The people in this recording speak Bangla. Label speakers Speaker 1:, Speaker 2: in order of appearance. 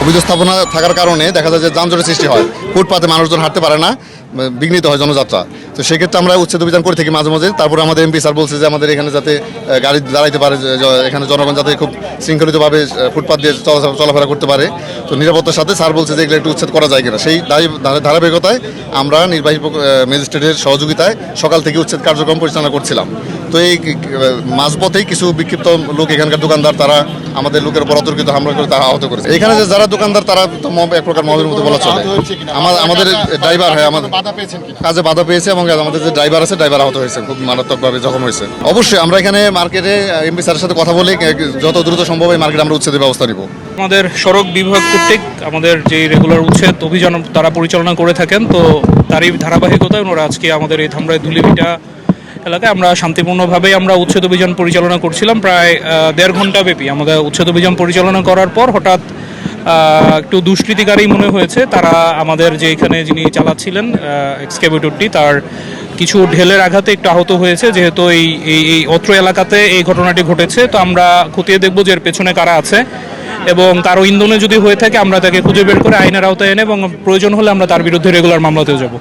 Speaker 1: অবৈধ স্থাপনা থাকার কারণে দেখা যায় যে যানজটের সৃষ্টি হয়, ফুটপাতে মানুষজন হাঁটতে পারে না, বিঘ্নিত হয় জনযাত্রা। তো সেক্ষেত্রে আমরা উচ্ছেদ অভিযান করে থাকি মাঝে মাঝে। তারপরে আমাদের এমপি স্যার বলছে যে আমাদের এখানে যাতে গাড়ি দাঁড়াইতে পারে, এখানে জনগণ যাতে খুব শৃঙ্খলিতভাবে ফুটপাত দিয়ে চলাফেরা করতে পারে। তো নিরাপত্তার সাথে স্যার বলছে যে এগুলো একটু উচ্ছেদ করা যায় কিনা। সেই ধারাবাহিকতায় আমরা নির্বাহী ম্যাজিস্ট্রেটের সহযোগিতায় সকাল থেকে উচ্ছেদ কার্যক্রম পরিচালনা করছিলাম। তো এই মাঝপথেই কিছু বিক্ষিপ্ত লোক, এখানকার দোকানদার, তারা আমাদের লোকের উপর অতর্কিত হামলা করে তারা আহত করেছে। এখানে যে যারা দোকানদার তারা তো এক প্রকার মবের মতো বলা চলে। আমাদের ড্রাইভার আমাদের কাজে বাধা পেয়েছে এবং আমাদের যে ড্রাইভার আছে ড্রাইভার আহত হয়েছে, খুব মারাত্মকভাবে জখম হয়েছে। অবশ্যই আমরা এখানে মার্কেটে এমপি স্যারের সাথে কথা বলে যত দ্রুত সম্ভব এই মার্কেটে আমরা উচ্ছেদের ব্যবস্থা নিব।
Speaker 2: আমাদের সড়ক বিভাগ কর্তৃক আমাদের যে রেগুলার উচ্ছেদ অভিযান তারা পরিচালনা করে থাকেন, তো তারই ধারাবাহিকতায় ওনারা আজকে আমাদের এই ধামরাই ধুলিভিটা এলাকায় আমরা শান্তিপূর্ণভাবে আমরা উচ্ছেদ অভিযান পরিচালনা করছিলাম। প্রায় 1.5 ঘন্টা ব্যাপী আমাদের উচ্ছেদ অভিযান পরিচালনা করার পর হঠাৎ একটু দুষ্কৃতিকারী মনে হয়েছে। তারা আমাদের যে এখানে যিনি চালাচ্ছিলেন এক্সকেভেটরটি, তার কিছু ঢেলের আঘাতে একটু আহত হয়েছে। যেহেতু এই অত্র এলাকাতে এই ঘটনাটি ঘটেছে, তো আমরা খতিয়ে দেখব যে এর পেছনে কারা আছে এবং কারো ইন্ধনে যদি হয়ে থাকে আমরা তাকে খুঁজে বের করে আইনের আওতায় এনে এবং প্রয়োজন হলে আমরা তার বিরুদ্ধে রেগুলার মামলাতেও যাব।